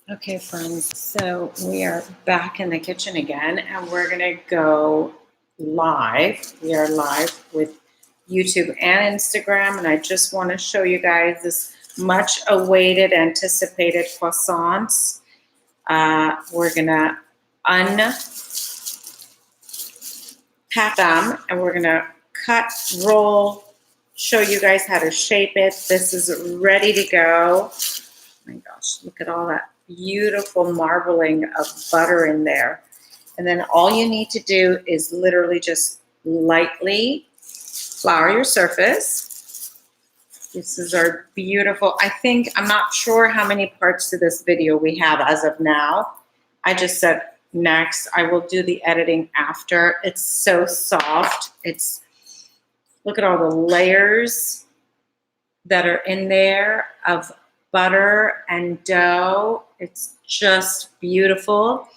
Okay, friends, so we are back in the kitchen again, and we're going to go live. We are live with YouTube and Instagram, and I just want to show you guys this much awaited, anticipated croissants. We're going to unpack them, and we're going to cut, roll, show you guys how to shape it. This is ready to go. Oh my gosh, look at all that beautiful marbling of butter in there. And then all you need to do is literally just lightly flour your surface. This is our beautiful, I'm not sure how many parts to this video we have as of now. I just said next. I will do the editing after. It's so soft. Look at all the layers that are in there of butter and dough. It's just beautiful.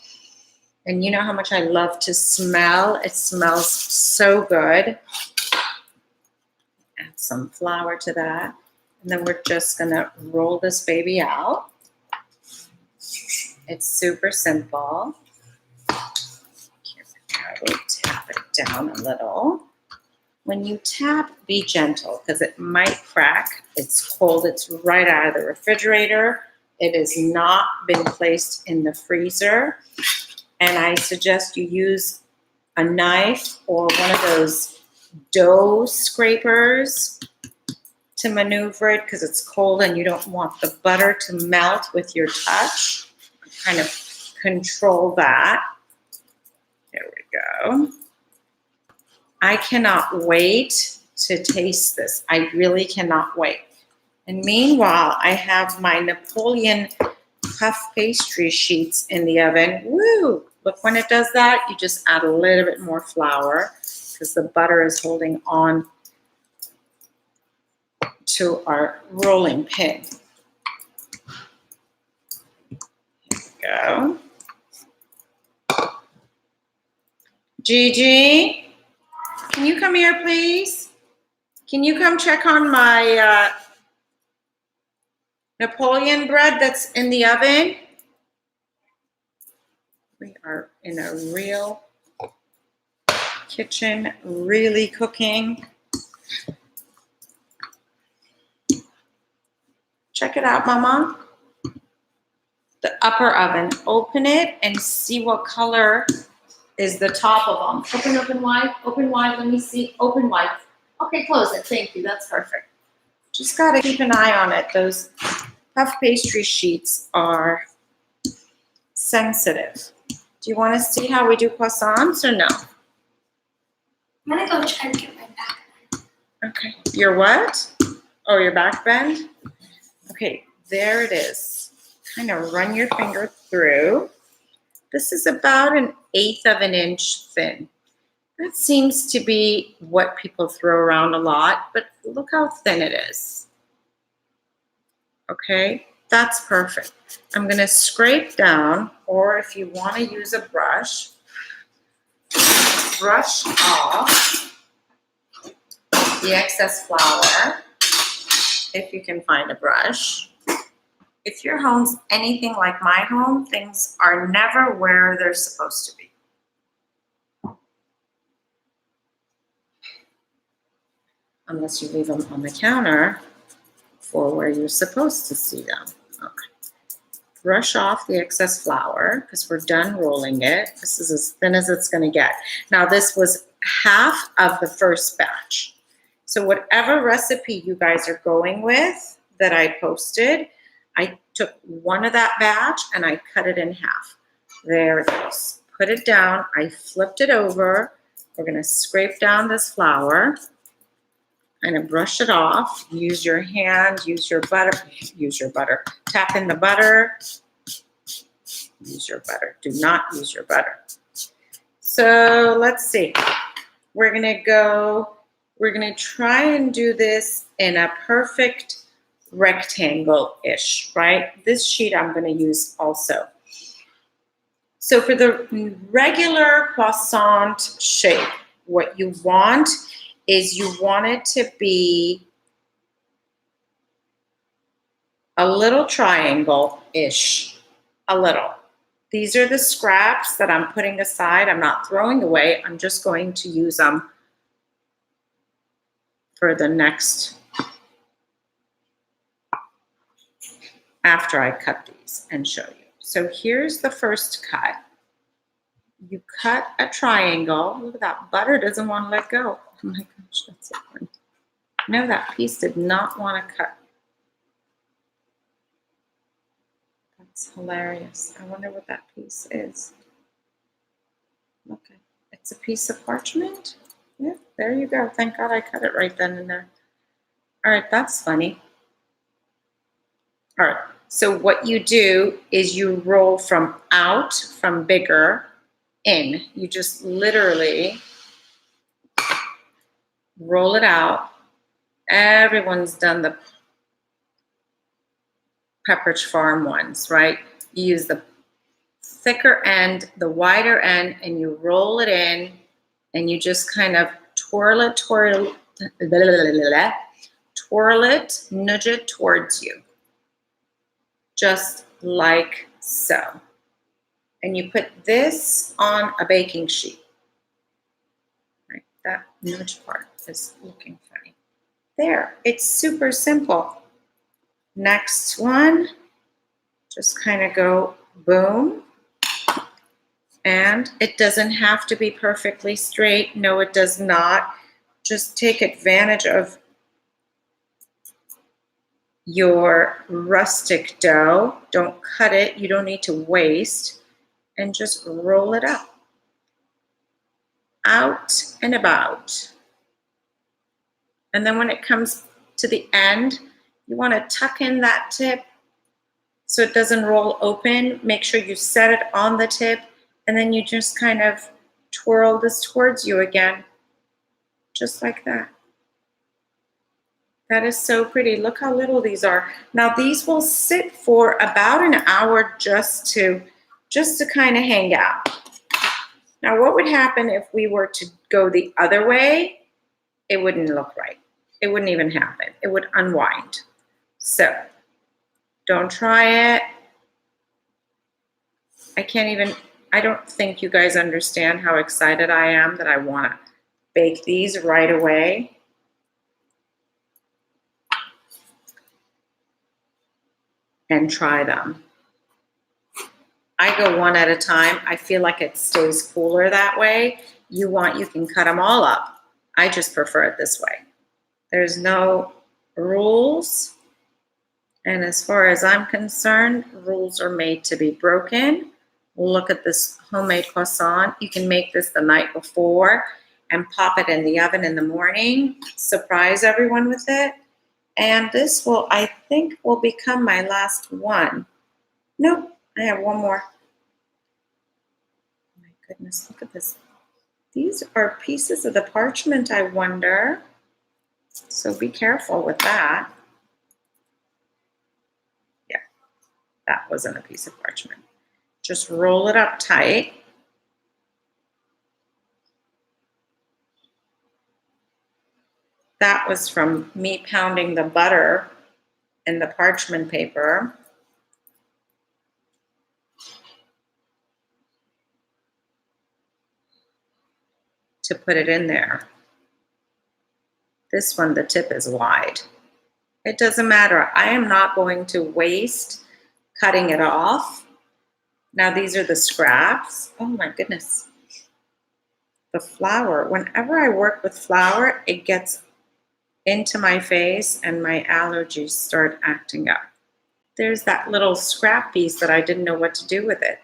And you know how much I love to smell. It smells so good. Add some flour to that. And then we're just gonna roll this baby out. It's super simple. I will tap it down a little. When you tap, be gentle because it might crack. It's cold. It's right out of the refrigerator. It has not been placed in the freezer. And I suggest you use a knife or one of those dough scrapers to maneuver it because it's cold and you don't want the butter to melt with your touch. Kind of control that. There we go. I cannot wait to taste this. I really cannot wait. And meanwhile, I have my Napoleon puff pastry sheets in the oven. Woo! Look, when it does that, you just add a little bit more flour because the butter is holding on to our rolling pin. Here we go. Gigi? Can you come here, please? Can you come check on my Napoleon bread that's in the oven? We are in a real kitchen, really cooking. Check it out, Mama. The upper oven. Open it and see what color is the top of them. Open wide, let me see, open wide. Okay, close it, thank you, that's perfect. Just gotta keep an eye on it. Those puff pastry sheets are sensitive. Do you wanna see how we do croissants or no? I'm gonna go try to get my back bend. Okay, your what? Oh, your back bend? Okay, there it is. Kind of run your finger through. This is about 1/8 of an inch thin. That seems to be what people throw around a lot, but look how thin it is. Okay, that's perfect. I'm gonna scrape down, or if you wanna use a brush off the excess flour, if you can find a brush. If your home's anything like my home, things are never where they're supposed to be. Unless you leave them on the counter for where you're supposed to see them. Okay. Brush off the excess flour because we're done rolling it. This is as thin as it's going to get. Now, this was half of the first batch. So whatever recipe you guys are going with that I posted, I took one of that batch and I cut it in half. There it is. Put it down. I flipped it over. We're going to scrape down this flour. Kind of brush it off. Use your hand. Use your butter. Use your butter. Tap in the butter. Use your butter. Do not use your butter. So let's see. We're going to try and do this in a perfect rectangle-ish, right? This sheet I'm going to use also. So for the regular croissant shape, what you want is you want it to be a little triangle-ish a little. These are the scraps that I'm putting aside. I'm not throwing away. I'm just going to use them for the next, after I cut these and show you. So here's the first cut. You cut a triangle. Look at that, butter doesn't want to let go. Oh my gosh, that's so funny. No, that piece did not want to cut. That's hilarious. I wonder what that piece is. Okay, it's a piece of parchment. Yeah, there you go. Thank God I cut it right then and there. All right, that's funny. All right, so what you do is you roll from out, from bigger, in. You just literally roll it out. Everyone's done the Pepperidge Farm ones, right? You use the thicker end, the wider end, and you roll it in, and you just kind of twirl it, nudge it towards you, just like so. And you put this on a baking sheet. Right, that nudge part is looking funny. There, it's super simple. Next one, just kind of go boom. And it doesn't have to be perfectly straight. No, it does not. Just take advantage of your rustic dough. Don't cut it. You don't need to waste. And just roll it up. Out and about. And then when it comes to the end, you want to tuck in that tip so it doesn't roll open. Make sure you set it on the tip, and then you just kind of twirl this towards you again, just like that. That is so pretty. Look how little these are. Now these will sit for about an hour just to kind of hang out. Now what would happen if we were to go the other way? It wouldn't look right. It wouldn't even happen. It would unwind. So don't try it. I don't think you guys understand how excited I am that I want to bake these right away. And try them. I go one at a time. I feel like it stays cooler that way. You can cut them all up. I just prefer it this way. There's no rules. And as far as I'm concerned, rules are made to be broken. Look at this homemade croissant. You can make this the night before and pop it in the oven in the morning. Surprise everyone with it. And this will, I think, will become my last one. Nope, I have one more. Oh my goodness, look at this. These are pieces of the parchment, I wonder. So be careful with that. Yeah, that wasn't a piece of parchment. Just roll it up tight. That was from me pounding the butter in the parchment paper. To put it in there. This one, the tip is wide. It doesn't matter. I am not going to waste cutting it off. Now these are the scraps. Oh my goodness. The flour. Whenever I work with flour, it gets into my face and my allergies start acting up. There's that little scrap piece that I didn't know what to do with it.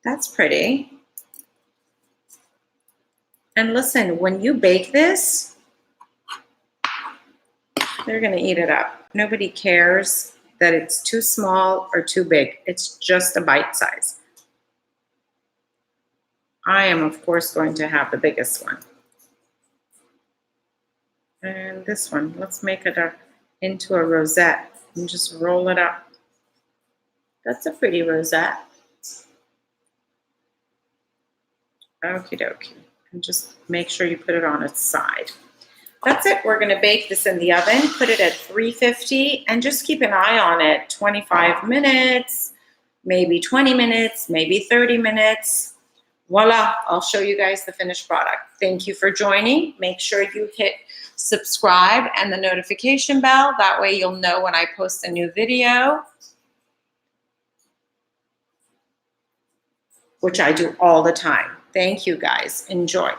That's pretty. And listen, when you bake this, they're gonna eat it up. Nobody cares that it's too small or too big. It's just a bite size. I am, of course, going to have the biggest one. And this one, let's make it into a rosette and just roll it up. That's a pretty rosette. Okie dokie. And just make sure you put it on its side. That's it. We're going to bake this in the oven, put it at 350, and just keep an eye on it. 25 minutes, maybe 20 minutes, maybe 30 minutes. Voila, I'll show you guys the finished product. Thank you for joining. Make sure you hit subscribe and the notification bell. That way you'll know when I post a new video, which I do all the time. Thank you guys. Enjoy.